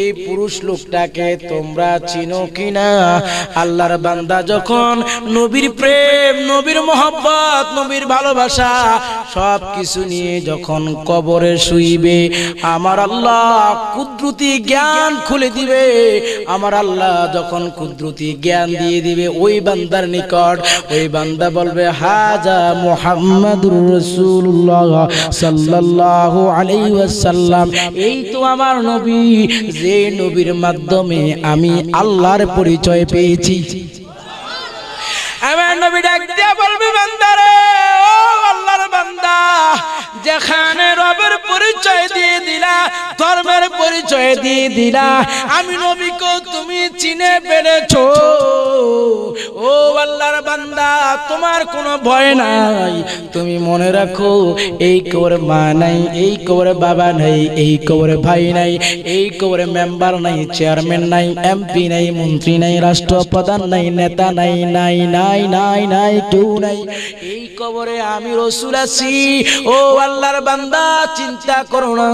এই পুরুষ লোকটাকে তোমরা চিনো কিনা? আল্লাহর বান্দা যখন নবীর প্রেম, নবীর মহব্বত, নবীর ভালোবাসা সব কিছু নিয়ে যখন কবরে শুইবে, আমার আল্লাহ কুদরতি জ্ঞান খুলে দিবে। আমার আল্লাহ যখন কুদরতি জ্ঞান দিয়ে দিবে ওই বান্দার নিকট, ওই বান্দা বলবে হাজা মুহাম্মাদুর রাসূলুল্লাহ সাল্লাল্লাহু আলাইহি ওয়াসাল্লাম, এই তো আমার নবী, যে নবীর মাধ্যমে আমি আল্লাহর পরিচয় পেয়েছি। আমার নবী ডাক দিয়ে বলবে বান্দারে, ও আল্লাহর বান্দা, যেখানে রবের পরিচয় দিয়ে দিলা, ধর্মের পরিচয় দিয়ে দিলা, আমি নবীকে তুমি চিনে পেরেছো। ও আল্লাহর বান্দা, তোমার কোনো ভয় নাই। তুমি মনে রাখো, এই কবরে মা নাই, এই কবরে বাবা নাই, এই কবরে ভাই নাই, এই কবরে মেম্বার নাই, চেয়ারম্যান নাই, এমপি নাই, মন্ত্রী নাই, রাষ্ট্রপ্রধান নাই, নেতা নাই, নাই নাই নাই নাই কেউ নাই। এই কবরে আমি রাসূল আছি। ও আল্লাহর বান্দা, চিন্তা করো না,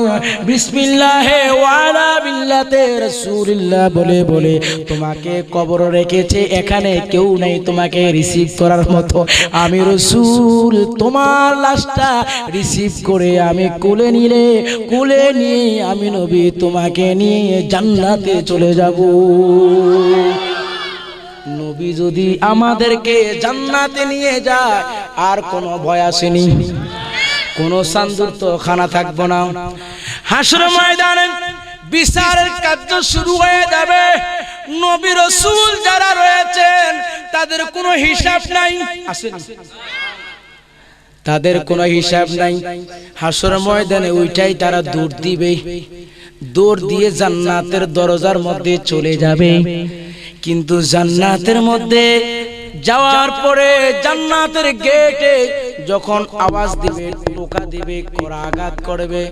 বিসমিল্লাহে ওয়া আলা মিল্লাতে রাসূলিল্লাহ বলে বলে তোমাকে কবর রেখেছে। এখানে কেউ নাই তোমাকে রিসিভ করার মতো। আমি রাসূল তোমার লাশটা রিসিভ করে আমি কোলে নিয়ে আমি নবী তোমাকে নিয়ে জান্নাতে চলে যাব। নবী যদি আমাদেরকে জান্নাতে নিয়ে যায়, আর কোনো ভয় আসেনি, কোনো সান্দুর্ত খানা থাকবো না। হাসর ময়দানে বিচারের কার্য শুরু হয়ে যাবে। নবী রাসূল যারা রয়েছেন তাদের কোনো হিসাব নাই, তাদের কোনো হিসাব নাই। হাসর ময়দানে ওইটাই তারা দৌড় দিবে, দৌড় দিয়ে জান্নাতের দরজার মধ্যে চলে যাবে। কিন্তু জান্নাতের মধ্যে যাওয়ার পরে জান্নাতের গেটে যখন আওয়াজ দিবে, টোকা দিবে, করাঘাত করবে,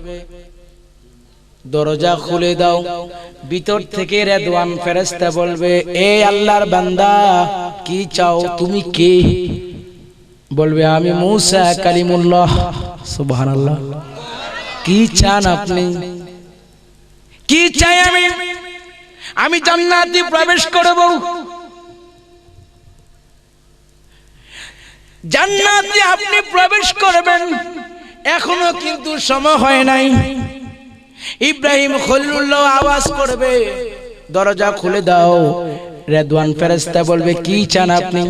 দরজা খুলে দাও, ভিতর থেকে রেদওয়ান ফেরেশতা বলবে, এ আল্লাহর বান্দা, কি চাও, তুমি কে? বলবে আমি মূসা কালিমুল্লাহ। সুবহানাল্লাহ। কি চান আপনি? কি চাই আমি জান্নাতে প্রবেশ করব। জান্নাতে আপনি প্রবেশ করবেন, এখনো কিন্তু সময় হয় নাই। ইব্রাহিম খলিলুল্লাহ আওয়াজ করবে, দরজা খুলে দাও। রেদওয়ান ফেরেশতা বলবে, কি চান আপনি?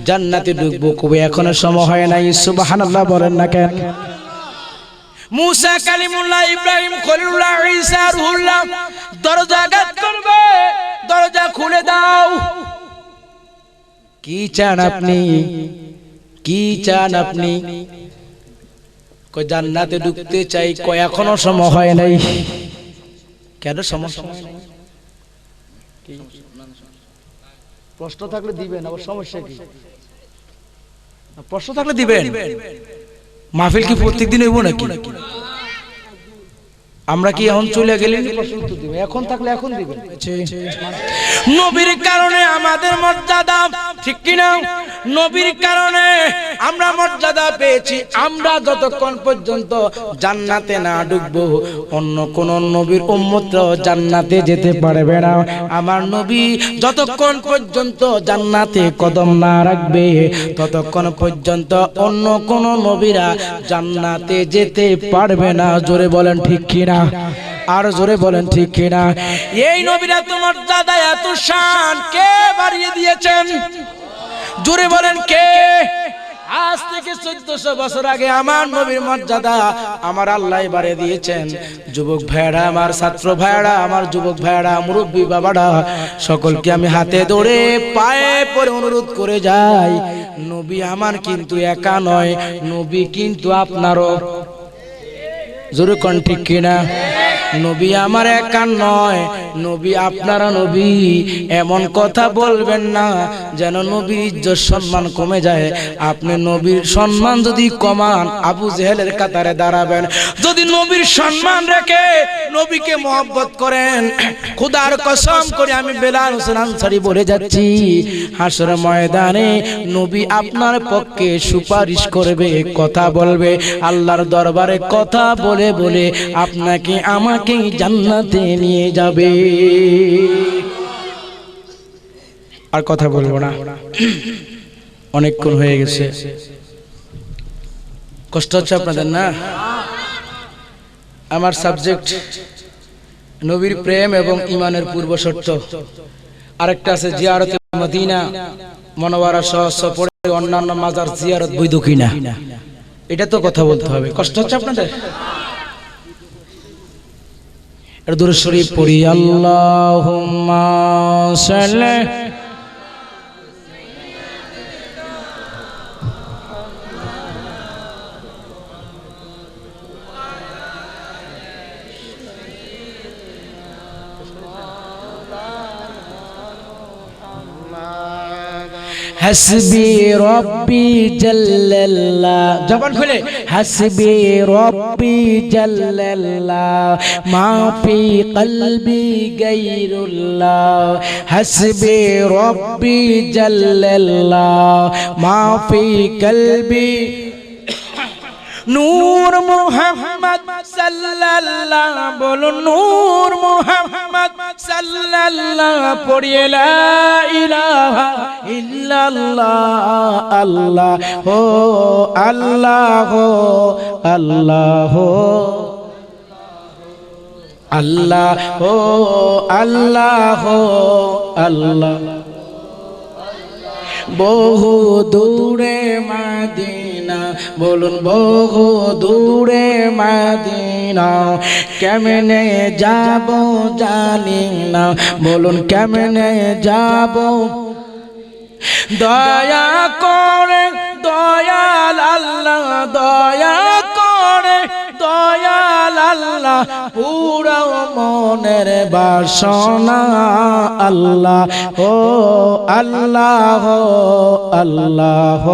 জান্নাতে ঢুকবো, কবে এখনো সময় হয় নাই। সুবহানাল্লাহ বলেন না কেন? মূসা কালিমুল্লাহ, ইব্রাহিম খলিলুল্লাহ, ঈসা রূহুল্লাহ দরজা আঘাত করবে, দরজা খুলে দাও। কি চান আপনি? কি চান আপনি? কই জান্নাতে ঢুকতে চাই। কই এখনো সময় হয় নাই। কেন সমস্যা হয় নাই? প্রশ্ন থাকলে দিবেন, আবার সমস্যা কি? প্রশ্ন থাকলে দিবেন। মাহফিল কি প্রত্যেকদিন হইব নাকি? আমরা কি এখন চলে গেলে প্রশ্ন উত্তর দিব? এখন থাকলে এখন দিবেন। নবীর কারণে আমাদের মর্যাদা, ঠিক কি না? নবীর কারণে আমরা মর্যাদা পেয়েছি। আমরা যতক্ষণ পর্যন্ত জান্নাতে না ঢুকবো, অন্য কোন নবীর উম্মতরাও জান্নাতে যেতে পারবে না। আমার নবী যতক্ষণ পর্যন্ত জান্নাতে কদম না রাখবে, ততক্ষণ পর্যন্ত অন্য কোন নবীরা জান্নাতে যেতে পারবে না। জোরে বলেন ঠিক কি না? আর জোরে বলেন ঠিক কি না? এই নবীরা তোমার মর্যাদা এত শান কে বাড়িয়ে দিয়েছেন? জোরে বলেন কে? আজ থেকে 1400 বছর আগে আমার নবীর মর্যাদা আমার আল্লাহ বাড়িয়ে দিয়েছেন। যুবক ভাইরা, আমার ছাত্র ভাইরা, আমার যুবক ভাইরা, মুরব্বী বাবারা, সকলকে আমি হাতে ধরে পায়ে পড়ে অনুরোধ করে যাই, নবী আমার কিন্তু একা নয়, নবী কিন্তু আপনারও। জোরে কোন ঠিক কিনা? নবী আমার একা নয়, নবী আপনারা নবী। এমন কথা বলবেন না যেন নবীর ইজ্জত সম্মান কমে যায়। আপনি নবীর সম্মান যদি কমান, আবু জেহেলের কাতারে দাঁড়াবেন। যদি নবীর সম্মান রেখে নবীকে মহব্বত করেন, খোদার কসম করে আমি বেলাল হোসেন আনসারী বলে যাচ্ছি, হাসর ময়দানে নবী আপনার পক্ষে সুপারিশ করবে, কথা বলবে, আল্লাহর দরবারে কথা বলে বলে আপনাকে আমাকে জান্নাতে নিয়ে যাবে। আর কথা বলবো না, অনেকক্ষণ হয়ে গেছে। কষ্ট হচ্ছে আপনাদের না? আমার সাবজেক্ট নবীর প্রেম এবং ইমানের পূর্ব শর্ত। আরেকটা আছে জিয়ারতে মদিনা মনোয়ারা সহ পড়ে অন্যান্য মাজার জিয়ারত বৈধ কিনা, এটা তো কথা বলতে হবে। কষ্ট হচ্ছে আপনাদের? এর দুরূদ শরীফ পড়ি। আল্লাহুম্মা সাল্লি হাসবি রব্বি জাল্লাল্লাহ, জবান খুলে হাসবি রব্বি জাল্লাল্লাহ মা ফি কলবি গায়রুল্লাহ, হাসবি রব্বি জাল্লাল্লাহ মা ফি কলবি নূর মুহাম্মদ সাল্লাল্লাহ, বলুন নূর মুহাম্মদ সাল্লাল্লাহ, পড়িয়ে লা ইলাহা ইল্লাল্লাহ, আল্লাহ হো আল্লাহ হো আল্লাহ হো আল্লাহ হো আল্লাহ হো আল্লাহ। বহু দূরে মদিনা, বলুন বহু দূরে মদিনা, কেমনে যাব জানি না, বলুন কেমনে যাব। দয়া করে দয়াল আল্লাহ, দয়া করে দয়াল আল্লাহ, পুরো মনের বাসনা আল্লাহ ও আল্লাহ আল্লাহ,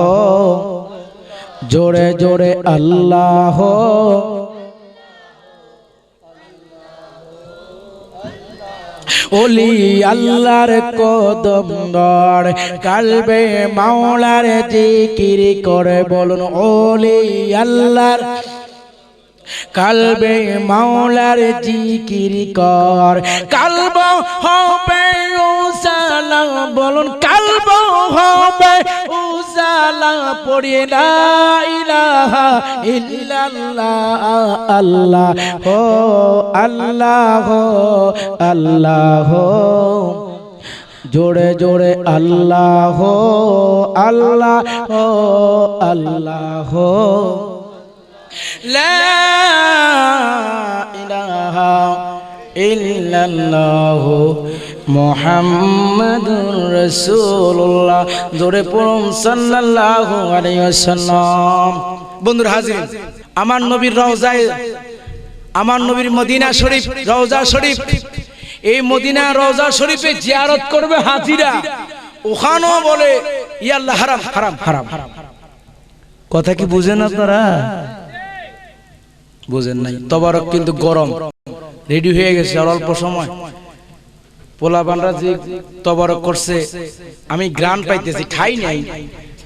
জোরে জোরে আল্লাহ। ওলি আল্লাহর কদম গড়, কালবে মাওলার জিকির করে, বলুন ওলি আল্লাহর কালবে মাওলার জিকির কর, কালব হবে উজালা, বলুন কালব হবে উজালা, পড়িয়ে লা ইলাহা ইল্লাল্লাহ, আল্লাহ হো আল্লাহ হো আল্লাহ হো, জোরে জোরে আল্লাহ হো আল্লাহ হো আল্লাহ হো। লা ইলাহা ইল্লাল্লাহ মুহাম্মাদুর রাসূলুল্লাহ, জোরে পড়ুন সাল্লাল্লাহু আলাইহি ওয়াসাল্লাম। বন্ধুরা হাজির, আমার নবীর রওজায়, আমার নবীর মদিনা শরীফ রওজা শরীফ, এই মদিনা রওজা শরীফে জিয়ারত করবে হাজিরা, ওখানেও বলে ইয়া আল্লাহ হারাম হারাম হারাম। কথা কি বুঝেন আপনারা? বুঝেন নাই? তবারক কিন্তু গরম রেডি হয়ে গেছে, আর অল্প সময় পোলা বানরা যে তবারক করছে, আমি গ্রান পাইতেছি, খাই নাই,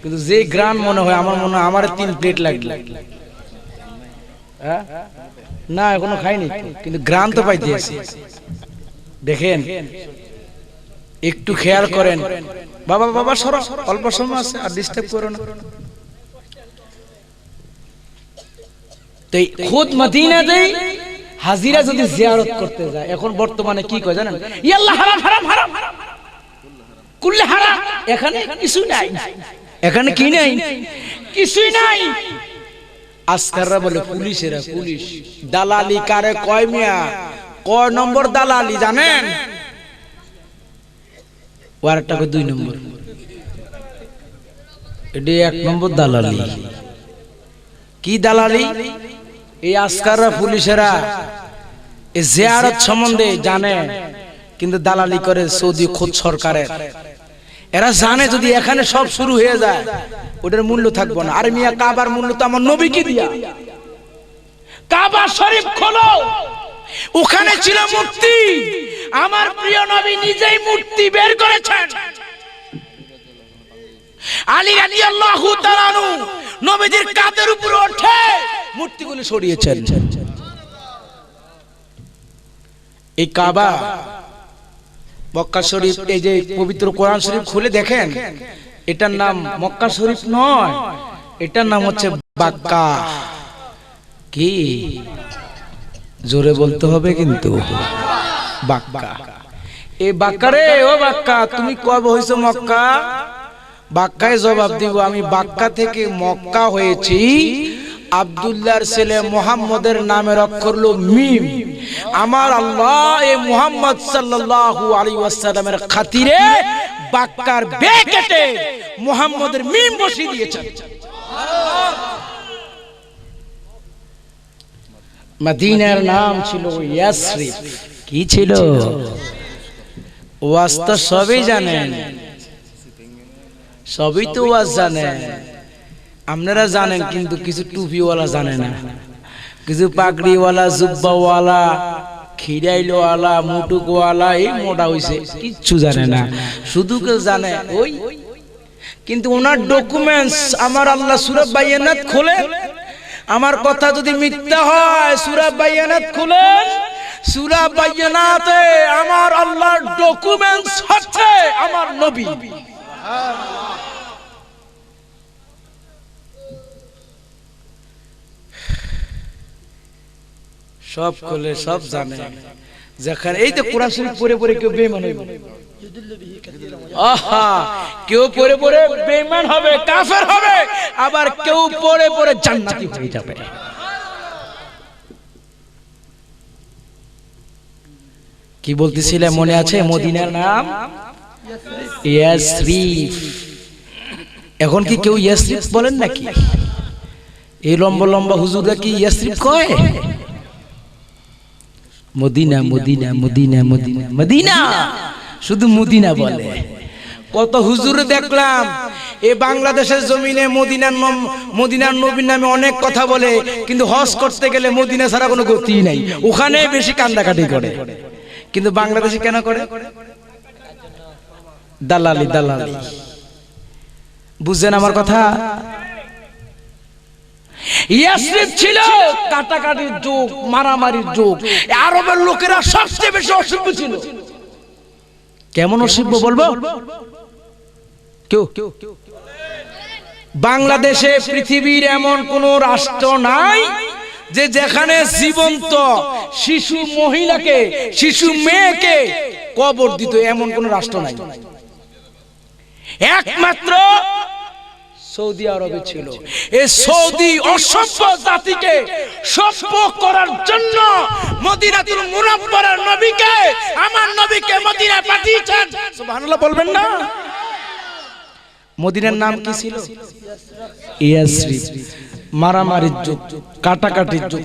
কিন্তু যে গ্রান মনে হয় আমার মনে হয় আমার 3 প্লেট লাগবে। না এখনো খাইনি, কিন্তু গ্রান তো পাইতেছি। দেখেন একটু খেয়াল করেন। বাবা বাবা সরো, অল্প সময় আছে, আর ডিস্টার্ব করো না। তো খুদ মদিনাতে হাজিরা যদি জিয়ারত করতে যায়, এখন বর্তমানে কি কয় জানেন? ইয়া আল্লাহ হারাম হারাম হারাম কুল্লে হারাম। এখানে কিছু নাই, এখানে কি নাই? কিছুই নাই। আসকাররা বলে পুলিশেরা, পুলিশ দালালি কারে কয় মিয়া? কয় নম্বর দালালি জানেন? ওয়ারটাকে 2 নম্বর, এটি 1 নম্বর দালালি। কি দালালি? এই আসকাররা পুলিশেরা এই জিয়ারত সম্বন্ধে জানে, কিন্তু দালালি করে সৌদি খোদ সরকারের। এরা জানে যদি এখানে সব শুরু হয়ে যায়, ওটার মূল্য থাকবে না। আর মিয়া কাবার মূল্য তো আমার নবীকে দিয়া। কাবা শরীফ খোলো, ওখানে ছিল মূর্তি, আমার প্রিয় নবী নিজেই মূর্তি বের করেছেন। আলী রাদিয়াল্লাহু তাআলা আনহু নবীজির কাঁধের উপর ওঠে মূর্তিগুলো সরিয়েছেন। এই কাবা মক্কা শরীফ, এই যে পবিত্র কোরআন শরীফ খুলে দেখেন, এটার নাম মক্কা শরীফ নয়, এটার নাম হচ্ছে বাক্কা। কি জোরে বলতে হবে কিন্তু, বাক্কা। এই বাক্কা রে, ও বাক্কা, তুমি কবে হইছো মক্কা? বাক্কায় জবাব দিব, আমি বাক্কা থেকে মক্কা হয়েছি। আব্দুল্লাহর ছেলে মুহাম্মদের নামের অক্ষর হলো মিম। আমার আল্লাহ এই মুহাম্মদ সাল্লাল্লাহু আলাইহি ওয়াসাল্লামের খাতিরে বাক্কার বে কেটে মুহাম্মদের মিম বসিয়ে দিয়েছেন। মদিনার নাম ছিল ইয়াসরিব। কি ছিল? ওয়াজ তো সবই জানেন, সবই তো ওয়াজ জানেন, আপনারা জানেন, কিন্তু কিছু টুপিওয়ালা জানে না, কিছু পাগড়িওয়ালা, জুব্বাওয়ালা, খিরাইলওয়ালা, মুটুকওয়ালা, এই মোটা হইছে, কিচ্ছু জানে না। শুধু কেউ জানে ওই, কিন্তু ওনার ডকুমেন্টস আমার আল্লাহ সূরা বাইয়ানাত খোলেন, আমার কথা যদি মিথ্যা হয় সূরা বাইয়ানাত খুলেন, সূরা বাইয়ানাতে আমার আল্লাহর ডকুমেন্টস হচ্ছে আমার নবী। সব খোলে, সব জানে। যেখানে এই তো কোরআন শরীফ পড়ে পড়ে কেউ বেঈমান হইবে, আহা, কেউ পড়ে পড়ে বেঈমান হবে, কাফের হবে, আবার কেউ পড়ে পড়ে জান্নাতি হয়ে যাবে। কি বলতেছিলে মনে আছে? মদিনার নাম ইয়াসরিব। এখন কি কেউ ইয়াসরিব বলেন নাকি? এই লম্বা লম্বা হুজুররা কি ইয়াসরিব কয়? Medina Medina Medina Medina Medina, শুধু মদিনা বলে। কত হুজুর দেখলাম এই বাংলাদেশের জমিনে মদিনার নবীর নামে অনেক কথা বলে, কিন্তু হজ করতে গেলে মদিনা ছাড়া কোনো গতি নাই, ওখানে বেশি কান্দাকাটি করে। কিন্তু বাংলাদেশে কেন করে? দালালি, দালালি। বুঝছেন আমার কথা? ইয়াসরিব ছিল কাটাকাটির যুগ, মারামারির যুগ। আরবের লোকেরা সবচেয়ে বেশি অসভ্য ছিল। কেমন অসভ্য বলবো? কেউ বাংলাদেশে পৃথিবীর এমন কোন রাষ্ট্র নাই যে যেখানে জীবন্ত শিশু মহিলাকে, শিশু মেয়েকে কবর দিত, এমন কোন রাষ্ট্র নাই। একমাত্র সৌদি আরবে ছিল। এই সৌদি অসভ্য জাতিকে সভ্য করার জন্য মদিনাতুল মুনাওয়ারার নবীকে, আমার নবীকে মদিনায় পাঠিয়েছেন। সুবহানাল্লাহ বলবেন না? মদিনার নাম কি ছিল? ইয়াসরিব। মারামারির যুগ, কাটাকাটির যুগ,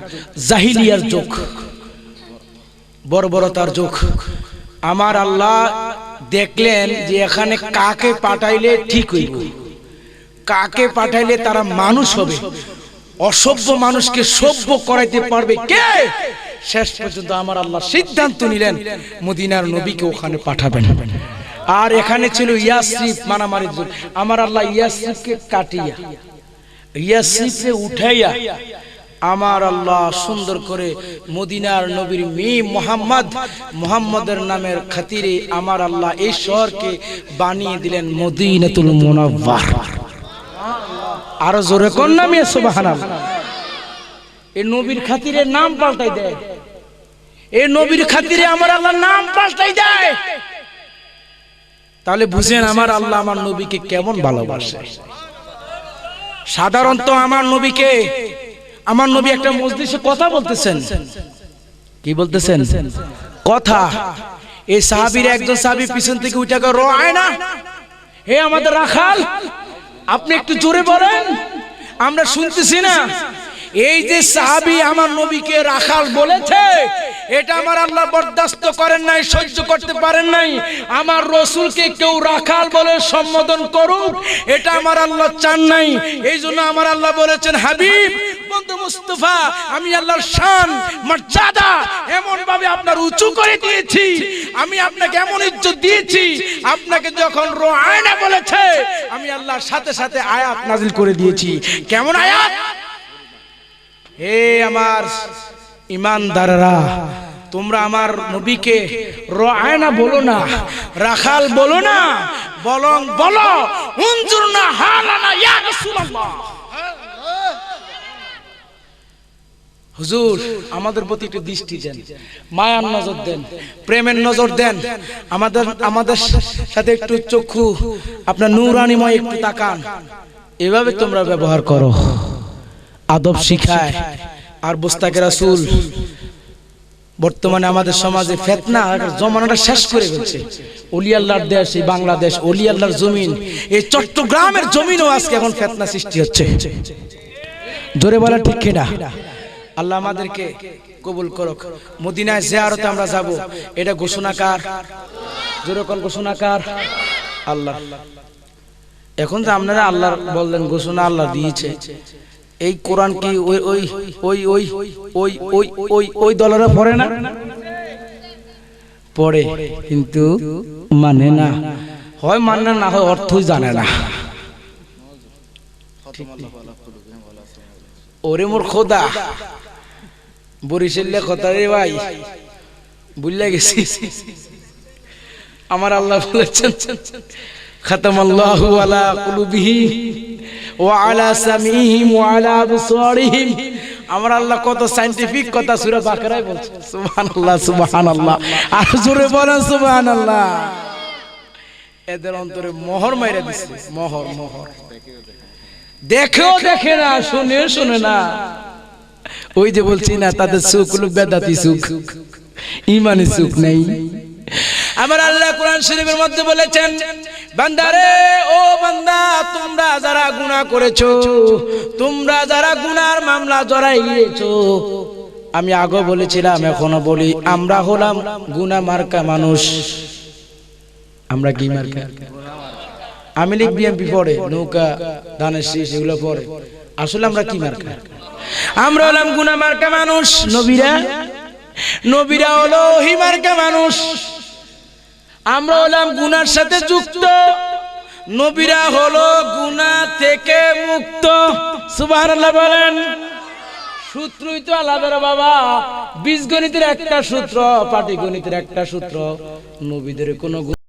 জাহিলিয়ার যুগ, বর্বরতার যুগ। আমার আল্লাহ দেখলেন যে এখানে কাকে পাঠাইলে ঠিক হইব, কাকে পাঠাইলে তারা মানুষ হবে, অসভ্য মানুষকে সভ্য করাইতে পারবে কে? শেষ পর্যন্ত আমার আল্লাহ সিদ্ধান্ত নিলেন মদিনার নবীকে ওখানে পাঠাবেন। আর এখানে ছিল ইয়াসরিব, মারামারির যুগ। আমার আল্লাহ ইয়াসরিবকে কাটিয়া, ইয়াসরিবকে উঠাইয়া আমার আল্লাহ সুন্দর করে মদিনার নবীর মেয়ে মুহাম্মদের নামের খাতিরে আমার আল্লাহ এই শহরকে বানিয়ে দিলেন মদিনাতুল মুনাওয়ারা। আরো জোরে কোন নামে সুবহানাল্লাহ। এই নবীর খাতিরে নাম পাল্টাই দেয়, এই নবীর খাতিরে আমার আল্লাহ নাম পাল্টাই দেয়। তাহলে বুঝেন আমার আল্লাহ আমার নবীকে কেমন ভালোবাসে। সাধারণত আমার নবীকে, আমার নবী একটা মজলিসে কথা বলতেছেন। কি বলতেছেন? কথা। এই সাহাবীর একজন সাহাবী পিছন থেকে উঠে গেল, রোয়ায়না, হে আমাদের রাখাল, আপনি একটু জোরে বলেন, আমরা শুনতেছি না। এই যে সাহাবী আমার নবীকে রাখাল বলেছে, এটা আমার আল্লাহ বরদাস্ত করেন নাই, সহ্য করতে পারেন নাই। আমার রাসূলকে কেউ রাখাল বলে সম্বোধন করুক, এটা আমার আল্লাহ চান নাই। এই জন্য আমার আল্লাহ বলেছেন, হাবিব বন্ধু মুস্তাফা, আমি আল্লাহর শান মর্যাদা এমন ভাবে আপনার উঁচু করে দিয়েছি, আমি আপনাকে এমন ইজ্জত দিয়েছি, আপনাকে যখন রোয়ায়না বলেছে আমি আল্লাহর সাথে সাথে আয়াত নাজিল করে দিয়েছি। কেমন আয়াত? হে আমার ঈমানদাররা, তোমরা আমার নবীকে রোয়ায়না বলো না, রাখাল বলো না, বরং বলো উনজুরনা হালানা ইয়া রাসূলুল্লাহ। হুজুর আমাদের প্রতি একটু দৃষ্টি দেন, মায়ার নজর দেন, প্রেমের নজর দেন, আমাদের সাথে একটু চক্ষু আপনার নূরানিময় একটু তাকান। এভাবে তোমরা ব্যবহার করো, আদব শিখায়। আর বুস্তাকে রাসূল বর্তমানে আমাদের সমাজে ফিতনা জমানাটা শেষ করে ফেলছে। ওলি আল্লাহর দেশ এই বাংলাদেশ, ওলি আল্লাহর জমিন, এই চট্টগ্রামের জমিনও আজকে এখন ফিতনা সৃষ্টি হচ্ছে। জোরে বলা ঠিক কিনা? আল্লাহ আমাদেরকে কবুল করুক। মদিনায় জিয়ারতে আমরা যাব, এটা ঘোষণাকার, জোরে কোন ঘোষণাকার? আল্লাহ। এখন যে আপনারা আল্লাহ বললেন, ঘোষণা আল্লাহ দিয়েছে। এই কোরআন কি ওই ওই ওই ওই ওই ওই ওই ওই দলেরা পড়ে না? পড়ে, কিন্তু মানে না, হয় মানে না, হয় অর্থই জানে না। ওরে মোর খোদা, বরিশালে কথা রে ভাই, ভুলে গেছি। আমার আল্লাহ বলেছেন খাতামাল্লাহু আলা কুলুবিহি ওয়া আলা সামিহিম ওয়া আলা আবসারিহিম। আমার আল্লাহ কত সায়েন্টিফিক কথা সূরা বাকারায় বলছে। সুবহানাল্লাহ, সুবহানাল্লাহ, আর জোরে বলেন সুবহানাল্লাহ। এদের অন্তরে মোহর মাইরা দিছে, মোহর মোহর। দেখেও দেখে না, শুনে শুনে না। ওই যে বলছি না, তাদের সুখ হলো বেদাতি সুখ, ঈমানি সুখ নেই। আমার আল্লাহ কোরআন শরীফের মধ্যে বলেছেন, বান্দারে ও বান্দা, তোমরা যারা গুনাহ করেছো, তোমরা যারা গুনার মামলা জড়াইয়েছো, আমি আগে বলেছিলাম এখনো বলি, আমরা হলাম গুনাহ মার্কা মানুষ। আমরা কি মার্কা? আমি লিখ বিএমপি পড়ে, নৌকা, ধানের শীষ এগুলো পড়ে। আসলে আমরা কি মার্কা? আমরা হলাম গুনাহ মার্কা মানুষ। নবীরা হলো ওহী মার্কা মানুষ। আমরা হলাম গুনার সাথে যুক্ত, নবীরা হলো গুনাহ থেকে মুক্ত। সুবহানাল্লাহ বলেন। সূত্রই তো আলাদা বাবা, বীজগণিতের একটা সূত্র, পাটিগণিতের একটা সূত্র, নবীদের কোনো